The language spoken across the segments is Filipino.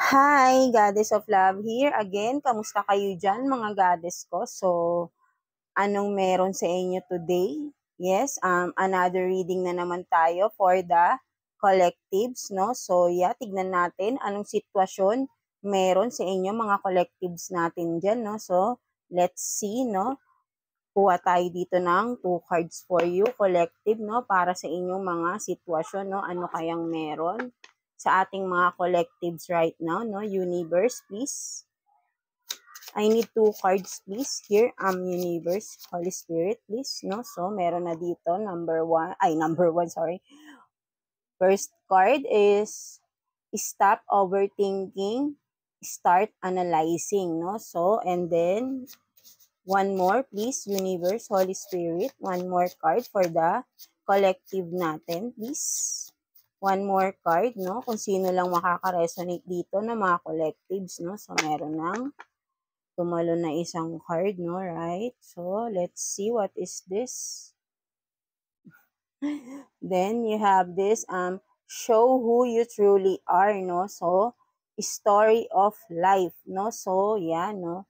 Hi, Goddess of Love here again. Kamusta kayo dyan, mga goddess ko? So, anong meron sa inyo today? Yes, another reading na naman tayo for the collectives, no? So, yeah, tignan natin anong sitwasyon meron sa inyo, mga collectives natin dyan, no? So, let's see, no? Kuha tayo dito ng 2 cards for you, collective, no? Para sa inyong mga sitwasyon, no? Ano kayang meron sa ating mga collectives right now, no? Universe, please. I need 2 cards, please. Here, Universe, Holy Spirit, please, no? So, meron na dito, number 1, sorry. First card is stop overthinking, start analyzing, no? So, and then, one more, please, Universe, Holy Spirit. One more card for the collective natin, please. One more card, no? Kung sino lang makaka-resonate dito na mga collectives, no? So, meron ng tumalo na isang card, no? Right? So, let's see what is this. Then, you have this, show who you truly are, no? So, story of life, no? So, yeah, no?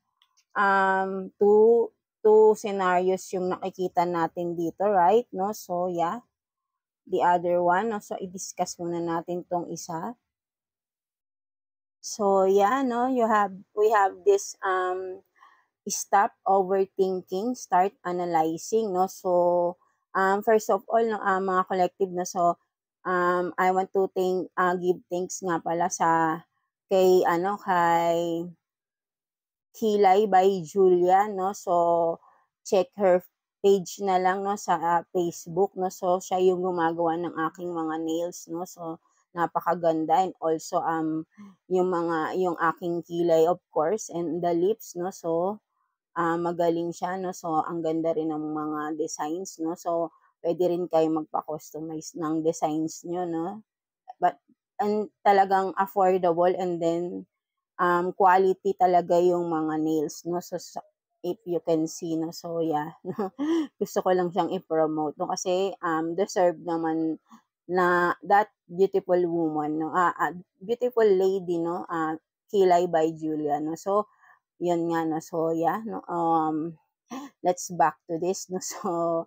Two scenarios yung nakikita natin dito, right? No? So, yeah. The other one, no? So, i-discuss muna natin tong isa. So, yeah, no? We have this, stop overthinking, start analyzing, no? So, first of all, no, mga collective, no? So, I want to give thanks nga pala kay Kilay by Julia, no? So, check her page na lang, no, sa Facebook, no? So, siya yung gumagawa ng aking mga nails, no? So, napakaganda. And also, yung aking kilay, of course, and the lips, no? So, magaling siya, no? So, ang ganda rin ng mga designs, no? So, pwede rin kayo magpa-customize ng designs nyo, no? And talagang affordable, and then, quality talaga yung mga nails, no? So, if you can see, no? So, yeah. Gusto ko lang siyang i-promote, no? Kasi, deserve naman na that beautiful woman, no? Beautiful lady, no? Kilay by Julia, no? So, yun nga, no? So, yeah, no? Let's back to this, no? So,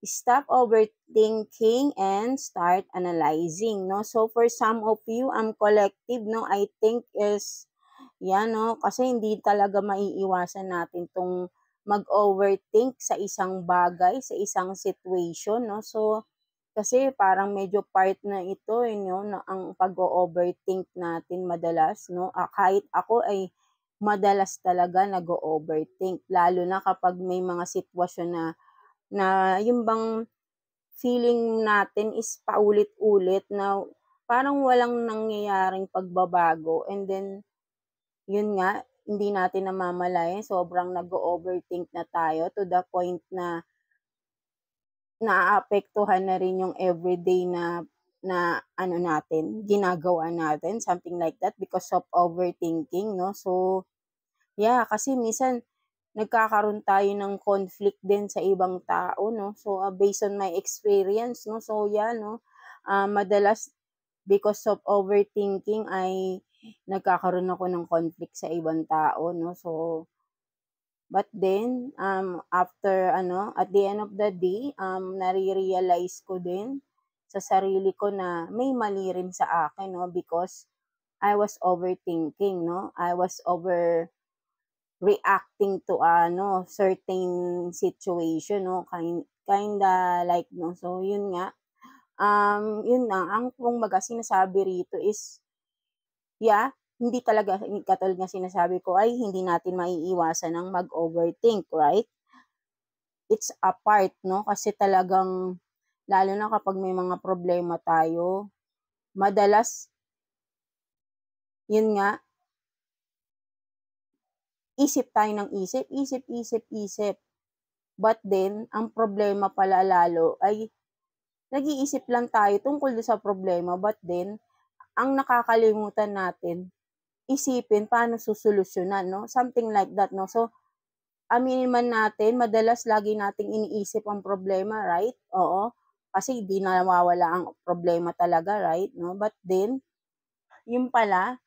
stop overthinking and start analyzing, no? So, for some of you, collective, no? I think is yan, no? Kasi hindi talaga maiiwasan natin tong mag-overthink sa isang bagay, sa isang situation, no? So, kasi parang medyo part na ito, no, na ang pag-overthink natin madalas, no? Kahit ako ay madalas talaga nag-overthink, lalo na kapag may mga sitwasyon na yung bang feeling natin is paulit-ulit na parang walang nangyayaring pagbabago, and then yun nga, hindi natin namamalayan, sobrang nag-overthink na tayo to the point na naaapektuhan na rin yung everyday na ano natin, ginagawa natin, something like that because of overthinking, no? So, yeah, kasi minsan nagkakaroon tayo ng conflict din sa ibang tao, no? So, based on my experience, no? So, yeah, no? Madalas because of overthinking ay nagkakaroon ako ng conflict sa ibang tao, no? So, but then, after, at the end of the day, nare-realize ko din sa sarili ko na may mali rin sa akin, no? Because I was overthinking, no? I was reacting to, certain situation, no? Kinda like, no? So, yun nga. Yun na, ang kumbaga sinasabi rito is, yeah, hindi talaga, katulad nga sinasabi ko, ay hindi natin maiiwasan ng mag-overthink, right? It's a part, no? Kasi talagang, lalo na kapag may mga problema tayo, madalas, yun nga, isip tayo ng isip. But then, ang problema pala lalo ay, nag-iisip lang tayo tungkol sa problema, but then, ang nakakalimutan natin, isipin paano susolusyonan, no? Something like that, no? So, aminin man natin, madalas lagi nating iniisip ang problema, right? Oo. Kasi di na nawawala ang problema talaga, right? No? But then, yun pala,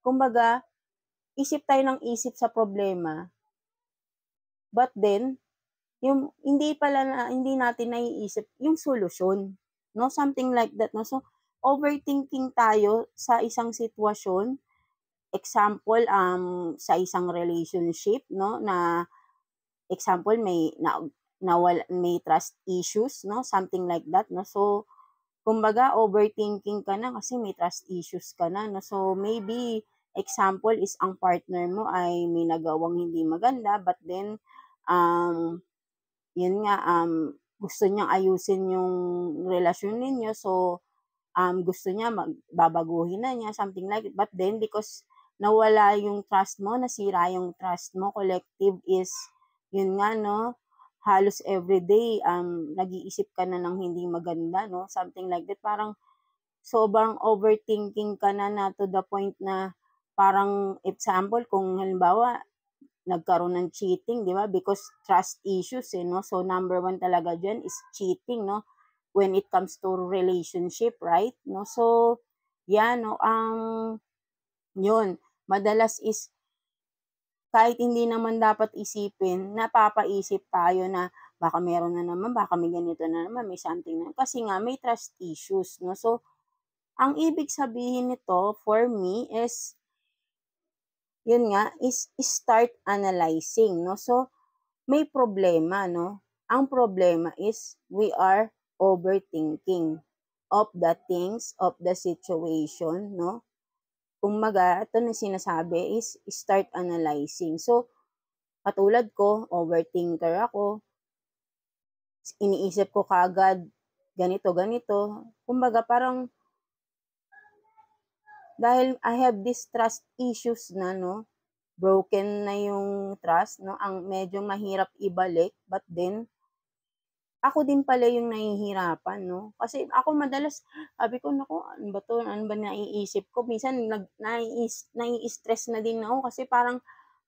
kumbaga, isip tayo ng isip sa problema, but then, yung hindi natin naiisip yung solusyon, 'no, something like that, 'no. So, overthinking tayo sa isang sitwasyon, example, sa isang relationship, 'no, na example may trust issues, 'no, something like that, 'no. So, kumbaga overthinking ka na kasi may trust issues ka na, 'no. So, maybe example is ang partner mo ay may nagawang hindi maganda, but then, um, yun nga, gusto niyang ayusin yung relasyon ninyo. So, gusto niya babaguhin na niya, something like it. But then, because nawala yung trust mo, nasira yung trust mo, collective is, yun nga, no, halos everyday, nag-iisip ka na ng hindi maganda, no, something like that. Parang, sobrang overthinking ka na to the point na, parang example, kung halimbawa, nagkaroon ng cheating, di ba? Because trust issues, no? So, number one talaga dyan is cheating, no? When it comes to relationship, right? No? So, yan, no? Yun. Madalas is, kahit hindi naman dapat isipin, napapaisip tayo na, baka meron na naman, baka may ganito na naman, may something na. Kasi nga, may trust issues, no? So, ang ibig sabihin nito, for me, is, yun nga, is start analyzing, no? So, may problema, no? Ang problema is we are overthinking of the things, of the situation, no? Kumbaga, ito na sinasabi is start analyzing. So, katulad ko, overthinker ako, iniisip ko kaagad, ganito, ganito. Kumbaga, parang, dahil I have this trust issues na, no? Broken na yung trust, no? Ang medyo mahirap ibalik, but then, ako din pala yung nahihirapan, no? Kasi ako madalas, sabi ko, naku, ano ba to? Ano ba naiisip ko? Minsan, nai-stress na din ako kasi parang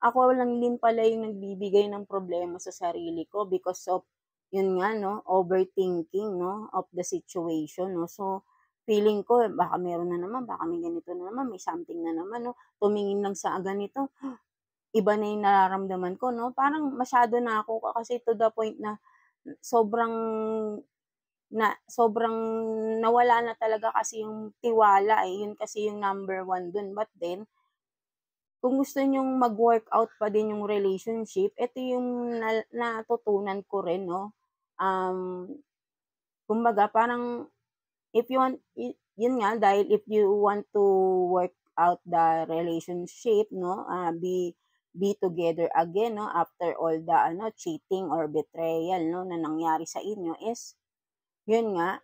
ako lang din pala yung nagbibigay ng problema sa sarili ko because of, yun nga, no? Overthinking, no? Of the situation, no? So, feeling ko, baka meron na naman, baka may ganito na naman, may something na naman, no? Tumingin lang sa ganito, iba na yung nararamdaman ko, no? Parang masyado na ako kasi to the point na sobrang sobrang nawala na talaga kasi yung tiwala, eh, yun kasi yung number one dun. But then, kung gusto niyong mag-workout pa din yung relationship, ito yung natutunan ko rin, 'no. Um, Kumbaga parang if you want, yun nga, dahil if you want to work out the relationship, 'no, be together again, no, after all the cheating or betrayal, 'no, na nangyari sa inyo is, yun nga,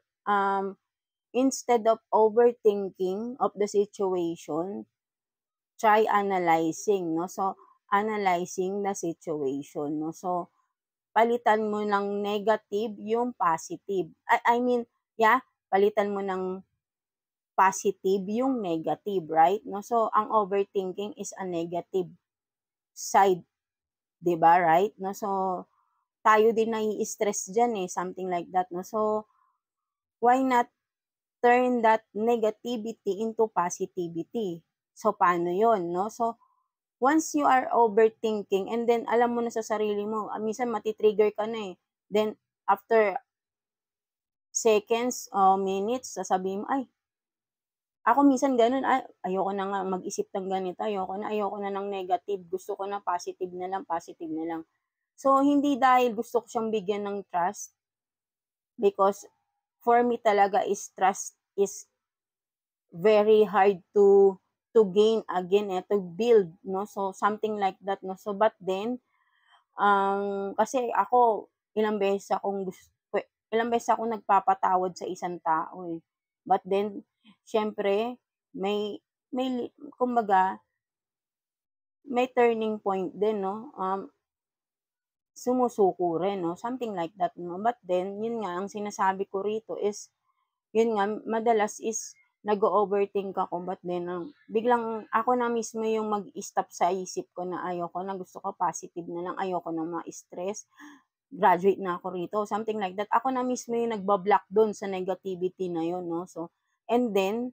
instead of overthinking of the situation, try analyzing, 'no. So, analyzing the situation, 'no. So, palitan mo ng negative yung positive. I mean, yeah, palitan mo ng positive yung negative, right? No? So, ang overthinking is a negative side, 'di ba, right? No? So, tayo din nai-stress diyan, eh, something like that, no? So, why not turn that negativity into positivity? So, paano 'yon, no? So, once you are overthinking and then alam mo na sa sarili mo, minsan mati-trigger ka na, eh. Then, after seconds o minutes, sasabihin mo, "Ay, ako minsan gano'n, ay ayoko na nga mag-isip ng ganito, ayoko na ng negative, gusto ko na positive na lang, positive na lang." So, hindi dahil gusto ko siyang bigyan ng trust, because for me talaga is trust is very hard to gain again, to build, 'no. So, something like that, 'no. So, but then, kasi ako ilang beses akong nagpapatawad sa isang tao, eh. But then, siyempre may kumbaga, may turning point din, 'no, sumusuko rin, 'no, something like that, 'no. But then, yun nga, ang sinasabi ko rito is, yun nga, madalas is nag-o-overthink ako, but then, biglang ako na mismo yung mag-stop sa isip ko na ayoko na, gusto ko positive na lang, ayoko na ma-stress, graduate na ako rito, something like that. Ako na mismo yung nagba-block dun sa negativity na yun, 'no. So, and then,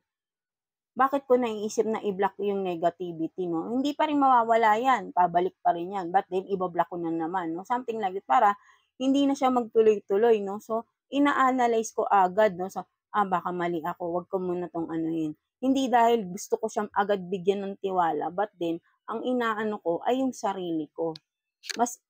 bakit ko naiisip na i-block yung negativity, no? Hindi pa rin mawawala yan, pabalik pa rin yan, but then iba-block ko na naman, no? Something like that, para hindi na siya magtuloy-tuloy, no? So, ina-analyze ko agad, no? So, baka mali ako, wag ko muna tong anuhin. Hindi dahil gusto ko siyang agad bigyan ng tiwala, but then, ang inaano ko ay yung sarili ko. Mas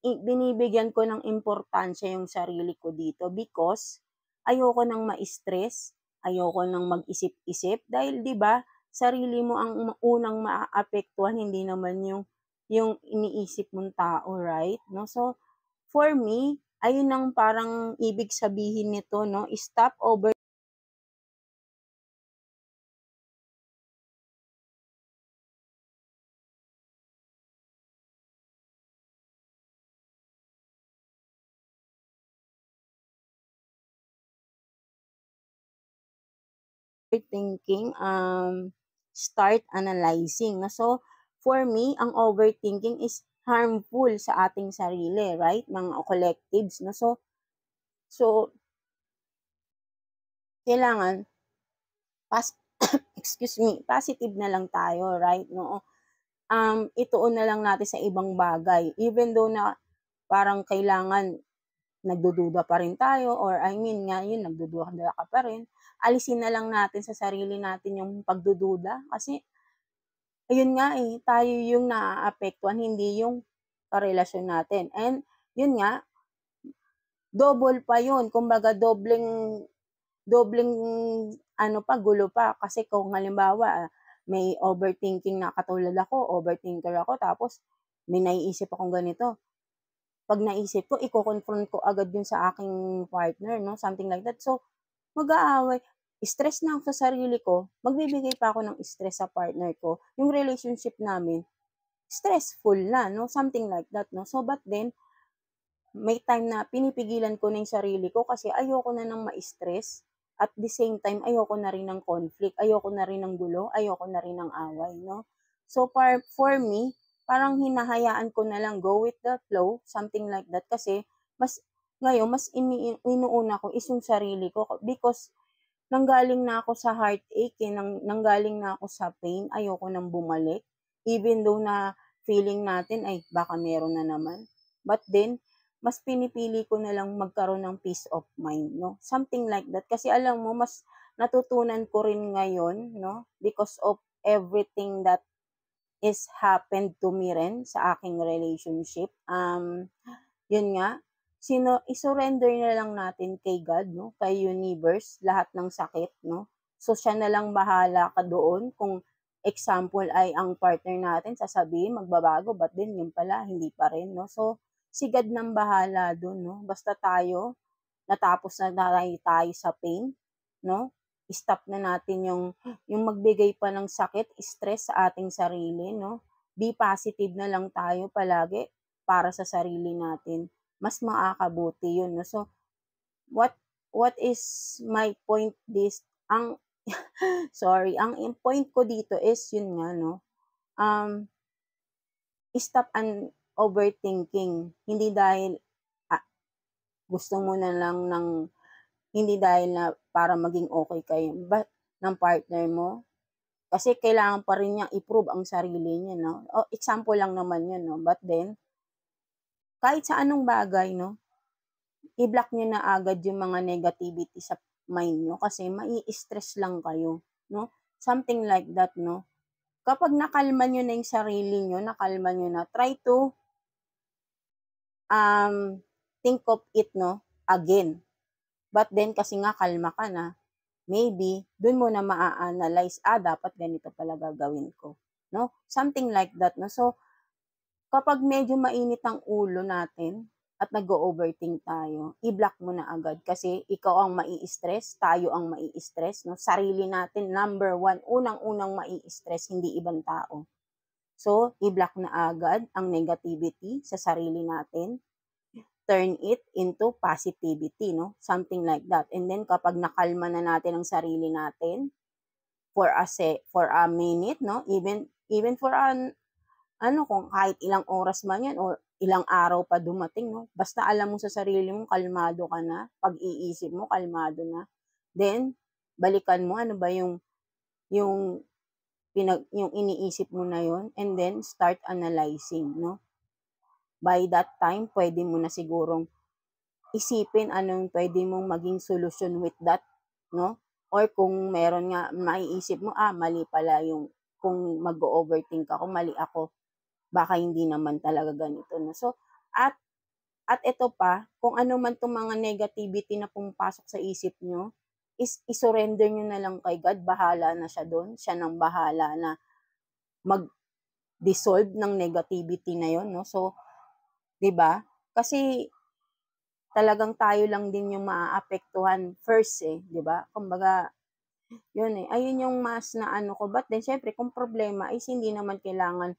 binibigyan ko ng importansya yung sarili ko dito because ayoko nang ma-stress, ayoko nang mag-isip-isip dahil 'di ba, sarili mo ang unang maaapektuhan, hindi naman yung iniisip mong tao, right? No? So, for me, ayun ang parang ibig sabihin nito, no? Stop overthinking, start analyzing. No? So, for me, ang overthinking is harmful sa ating sarili, right? Mga collectives. No? So, kailangan, pas excuse me, positive na lang tayo, right? No? Ituon na lang natin sa ibang bagay. Even though na parang kailangan nagdududa pa rin tayo, or I mean nga yun, nagdududa ka pa rin, alisin na lang natin sa sarili natin yung pagdududa. Kasi, ayun nga tayo yung naaapektuhan, hindi yung karelasyon natin. And, yun nga, double pa yun. Kumbaga, dobleng ano pa, gulo pa. Kasi kung halimbawa, may overthinking na katulad ako, overthinker ako, tapos may naiisip akong ganito. Pag naisip ko, i-confront ko agad yun sa aking partner, no? Something like that. So, mag-aaway. Stress na ako sa sarili ko, magbibigay pa ako ng stress sa partner ko. Yung relationship namin, stressful na, no? Something like that, no? So, but then, may time na pinipigilan ko na yung sarili ko kasi ayoko na ng ma-stress. At the same time, ayoko na rin ng conflict, ayoko na rin ng gulo, ayoko na rin ng away, no? So, for me, parang hinahayaan ko na lang, go with the flow, something like that. Kasi, ngayon, mas inuuna ko is yung sarili ko because nanggaling na ako sa heartache, nanggaling na ako sa pain, ayoko nang bumalik. Even though na feeling natin ay baka meron na naman. But then, mas pinipili ko na lang magkaroon ng peace of mind, no? Something like that. Kasi alam mo, mas natutunan ko rin ngayon, no? Because of everything that is happened to me rin sa aking relationship. Yun nga, isurrender na lang natin kay God, no? Kay universe, lahat ng sakit, no? So, siya na lang bahala ka doon. Kung example ay ang partner natin, sasabihin, magbabago, but then yun pala, hindi pa rin, no? So, si God nang bahala doon, no? Basta tayo, natapos na tayo sa pain, no? Stop na natin yung magbigay pa ng sakit, stress sa ating sarili, no? Be positive na lang tayo palagi para sa sarili natin. Mas makakabuti yun, no? So, what what is my point ang sorry, ang point ko dito is yun nga, no? Um, Stop overthinking. Hindi dahil gusto mo na lang hindi dahil na para maging okay kayo ng partner mo. Kasi kailangan pa rin niyang i-prove ang sarili niya, no? O, example lang naman yun, no? But then, kahit sa anong bagay, no? I-block niyo na agad yung mga negativity sa mind niyo kasi mai-stress lang kayo, no? Something like that, no? Kapag nakalma niyo na yung sarili niyo, nakalma niyo na, try to think of it, no? Again. But then, kasi nga kalma ka na, maybe, dun mo na maa-analyze, dapat ganito pala gagawin ko. No? Something like that. No? So, kapag medyo mainit ang ulo natin at nag-overthink tayo, i-block mo na agad kasi ikaw ang mai-stress, tayo ang mai-stress. No? Sarili natin, number one, unang-unang mai-stress, hindi ibang tao. So, i-block na agad ang negativity sa sarili natin. Turn it into positivity, no? Something like that. And then, kapag nakalma na natin ang sarili natin, for a minute, no? Even for kung kahit ilang oras man yan, or ilang araw pa dumating, no? Basta alam mo sa sarili mo, kalmado ka na. Pag-iisip mo, kalmado na. Then, balikan mo, ano ba yung yung yung iniisip mo na yon, and then start analyzing, no? By that time, pwede mo na sigurong isipin anong pwede mong maging solution with that, no? Or kung meron nga maiisip mo, mali pala yung kung mag-overthink ako, mali ako. Baka hindi naman talaga ganito, no? So, at ito pa, kung ano man itong mga negativity na pumapasok sa isip nyo, is isurrender nyo na lang kay God. Bahala na siya doon. Siya nang bahala na mag-dissolve ng negativity na yon, no? So, 'di ba? Kasi talagang tayo lang din yung maaapektuhan first, 'di ba? Kumbaga, yun ayun yung mas na ano ko. But then, syempre, kung problema is hindi naman kailangan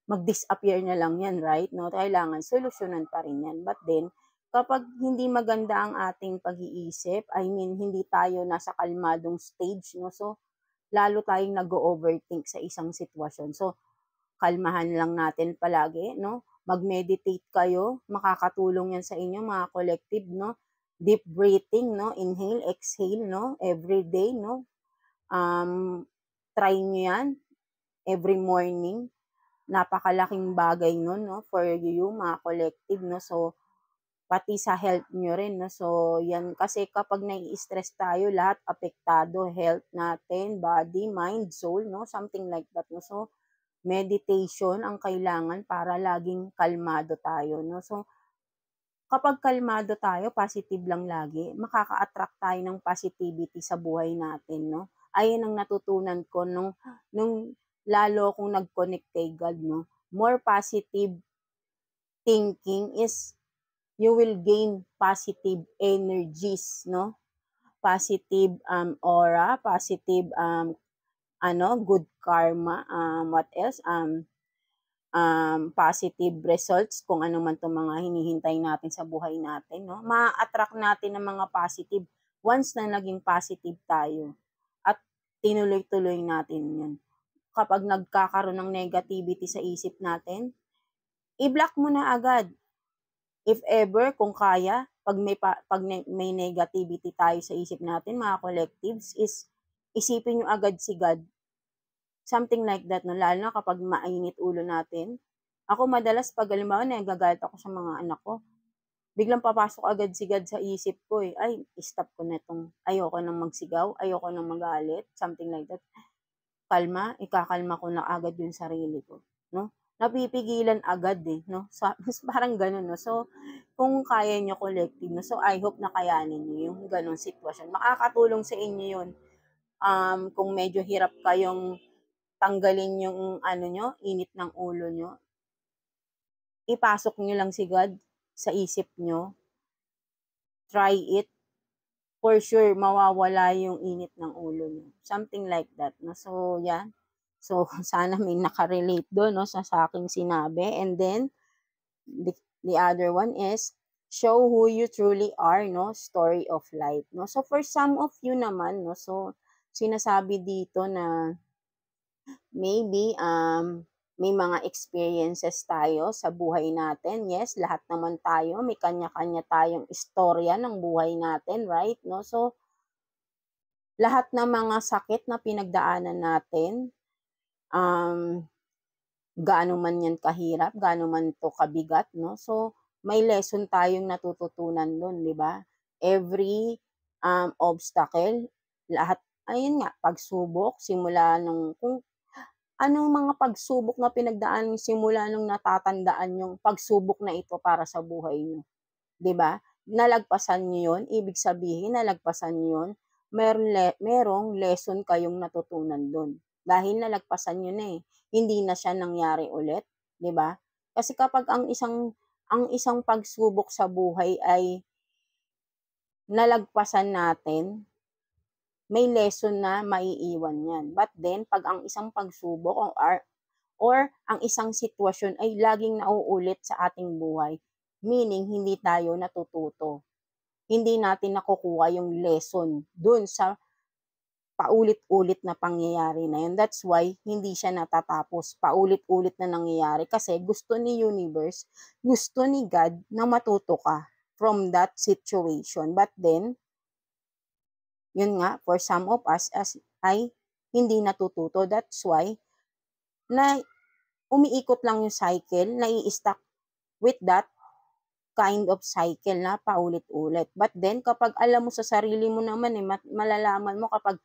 mag-disappear na lang yan, right? No, kailangan solusyonan pa rin yan. But then, kapag hindi maganda ang ating pag-iisip, I mean, hindi tayo nasa kalmadong stage, no? So, lalo tayong nag-overthink sa isang sitwasyon. So, kalmahan lang natin palagi, no? Mag-meditate kayo, makakatulong yan sa inyo, mga collective, no? Deep breathing, no? Inhale, exhale, no? Every day, no? Try nyo yan every morning. Napakalaking bagay nun, no? For you, mga collective, no? So, pati sa health nyo rin, no? So, yan, kasi kapag nai-stress tayo, lahat apektado, health natin, body, mind, soul, no? Something like that, no? So, meditation ang kailangan para laging kalmado tayo, no? So, kapag kalmado tayo, positive lang lagi, makaka-attract tayo ng positivity sa buhay natin, no? Ayun ang natutunan ko nung lalo akong nag-connect kay God, no? More positive thinking is you will gain positive energies, no? Positive aura, positive good karma, what else? Positive results, kung ano man itong mga hinihintay natin sa buhay natin, no? Ma-attract natin ng mga positive once na naging positive tayo at tinuloy-tuloy natin yan. Kapag nagkakaroon ng negativity sa isip natin, i-block mo na agad. If ever, kung kaya, pag may negativity tayo sa isip natin, mga collectives, is isipin nyo agad si God. Something like that, no? Lalo na kapag mainit ulo natin. Ako madalas, pag halimbawa, nagagalit ako sa mga anak ko, biglang papasok agad si God sa isip ko eh. Ay, stop ko na itong, ayoko nang magsigaw, ayoko nang magalit, something like that. Kalma, ikakalma ko na agad yung sarili ko, no? Napipigilan agad eh, no? So, parang ganun, no? So, kung kaya nyo collective, no? So, I hope na kayanin nyo yung ganun sitwasyon. Makakatulong sa inyo yun. Kung medyo hirap kayong tanggalin yung init ng ulo nyo, ipasok nyo lang si God sa isip nyo. Try it. For sure, mawawala yung init ng ulo nyo. Something like that, no? So, yan. So, sana may nakarelate doon, no, sa aking sinabi. And then, the other one is, show who you truly are, no? Story of life, no? So, for some of you naman, no? So, sinasabi dito na maybe, may mga experiences tayo sa buhay natin. Yes, lahat naman tayo, may kanya-kanya tayong istorya ng buhay natin, right? No? So, lahat ng mga sakit na pinagdaanan natin, gaano man yan kahirap, gaano man to kabigat, no? So, may lesson tayong natututunan doon, di ba? Every obstacle, lahat, ayun nga, pagsubok, simula nung, kung anong mga pagsubok na pinagdaan simula nung natatandaan yung pagsubok na ito para sa buhay nyo. 'Di ba? Nalagpasan niyo 'yon, ibig sabihin nalagpasan niyo 'yon, merong lesson kayong natutunan doon. Dahil nalagpasan niyo na eh. Hindi na siya nangyari ulit, 'di ba? Kasi kapag ang isang pagsubok sa buhay ay nalagpasan natin, may lesson na maiiwan yan. But then, pag ang isang pagsubok or ang isang sitwasyon ay laging nauulit sa ating buhay, meaning hindi tayo natututo. Hindi natin nakukuha yung lesson dun sa paulit-ulit na pangyayari na yun. That's why hindi siya natatapos. Paulit-ulit na nangyayari kasi gusto ni universe, gusto ni God na matuto ka from that situation. But then, yun nga, for some of us, hindi natututo. That's why na umiikot lang yung cycle, nai-stuck with that kind of cycle na paulit-ulit. But then, kapag alam mo sa sarili mo naman malalaman mo kapag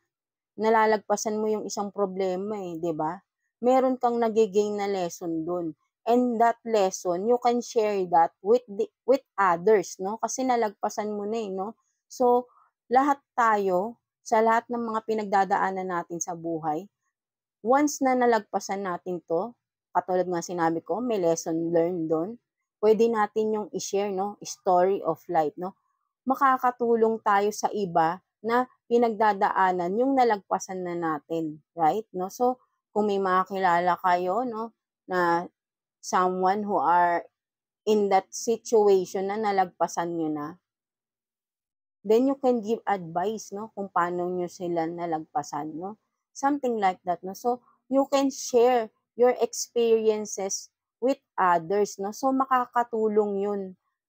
nalalagpasan mo yung isang problema eh, 'di ba? Meron kang nagigain na lesson dun. And that lesson, you can share that with others, no? Kasi nalagpasan mo na eh, no? So, lahat tayo, sa lahat ng mga pinagdadaanan natin sa buhay, once na nalagpasan natin 'to, katulad nga sinabi ko, may lesson learned do'n, pwede natin yung i-share 'no, story of life 'no. Makakatulong tayo sa iba na pinagdadaanan yung nalagpasan na natin, right 'no. So, kung may mga kilala kayo 'no, na someone who are in that situation na nalagpasan niyo na, then you can give advice 'no, kung paano niyo sila nalagpasan 'no, something like that 'no. So, you can share your experiences with others 'no. So, makakatulong 'yun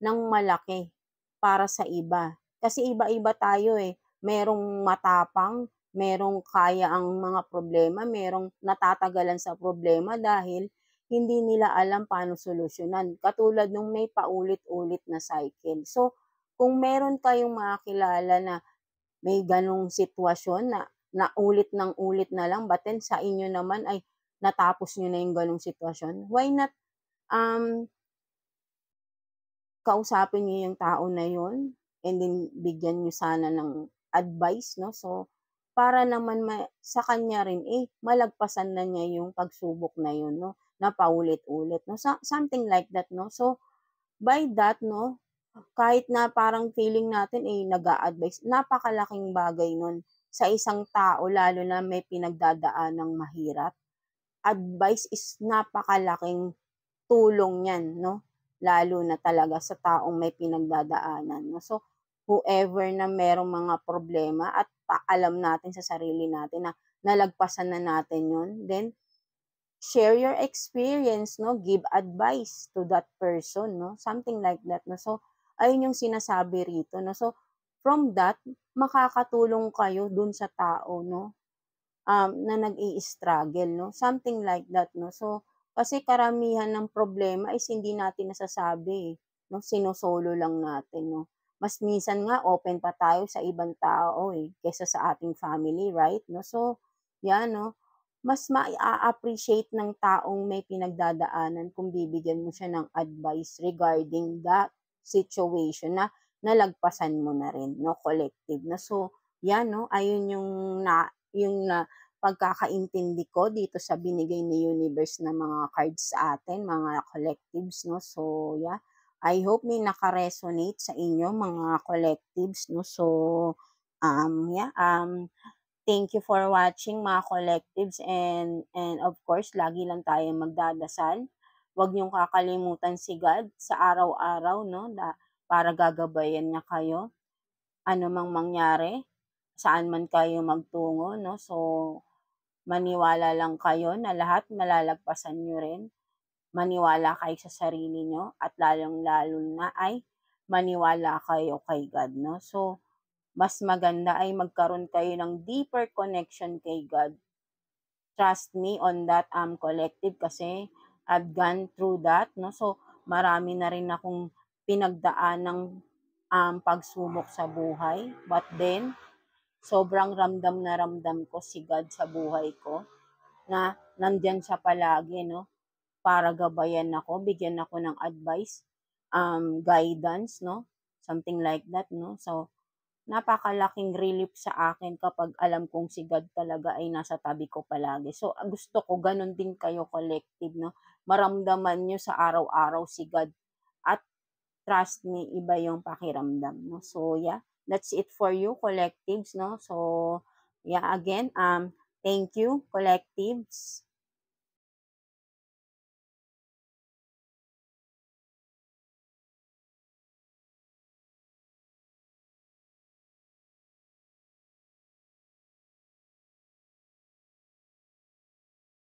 ng malaki para sa iba. Kasi iba-iba tayo, eh. Merong matapang, merong kaya ang mga problema, merong natatagalan sa problema dahil hindi nila alam paano solusyonan, katulad nung may paulit-ulit na cycle. So, kung meron kayong mga kilala na may gano'ng sitwasyon na ulit ng ulit na lang but then sa inyo naman ay natapos niyo na yung gano'ng sitwasyon, why not, um, kausapin niyo yung tao na yun and then bigyan niyo sana ng advice 'no. So, para naman sa kanya rin, eh, malagpasan na niya yung pagsubok na yun 'no, na paulit-ulit 'no, something like that 'no. So, by that 'no, kahit na parang feeling natin, eh, nag-a-advice, napakalaking bagay nun sa isang tao lalo na may pinagdadaanang mahirap. Advice is napakalaking tulong niyan 'no, lalo na talaga sa taong may pinagdadaanan 'no. So, whoever na merong mga problema at alam natin sa sarili natin na nalagpasan na natin yun, then share your experience 'no, give advice to that person 'no, something like that 'no. So, ayun yung sinasabi rito 'no. So, from that, makakatulong kayo dun sa tao 'no, na nag-i-struggle 'no, something like that 'no. So, kasi karamihan ng problema is hindi natin nasasabi, eh, 'no, sino-solo lang natin 'no. Mas minsan nga open pa tayo sa ibang tao, eh, kaysa sa ating family, right 'no. So, 'yan 'no, mas maa-appreciate ng taong may pinagdadaanan kung bibigyan mo siya ng advice regarding that situation na nalagpasan mo na rin 'no, collective na. So, 'yan 'no, ayun yung pagkakaintindi ko dito sa binigay ni universe na mga cards sa atin, mga collectives 'no. So, yeah, I hope may naka-resonate sa inyo mga collectives 'no. So, yeah, thank you for watching mga collectives and of course lagi lang tayong magdadasal. Huwag niyong kakalimutan si God sa araw-araw 'no, para gagabayan niya kayo, ano mang mangyari, saan man kayo magtungo 'no. So, maniwala lang kayo na lahat malalagpasan niyo rin. Maniwala kayo sa sarili niyo at lalong-lalo na ay maniwala kayo kay God 'no. So, mas maganda ay magkaroon kayo ng deeper connection kay God. Trust me on that, collective, kasi I've gone through that 'no. So, marami na rin akong pinagdaanang, pagsubok sa buhay. But then, sobrang ramdam na ramdam ko si God sa buhay ko na nandiyan siya palagi 'no, para gabayan ako, bigyan ako ng advice, guidance 'no, something like that 'no. So, napakalaking relief sa akin kapag alam kong si God talaga ay nasa tabi ko palagi. So, gusto ko gano'n din kayo collective 'no, maramdaman niyo sa araw-araw si God at trust me, iba yung pakiramdam 'no. So, yeah, that's it for you collectives 'no. So, yeah, again, thank you collectives.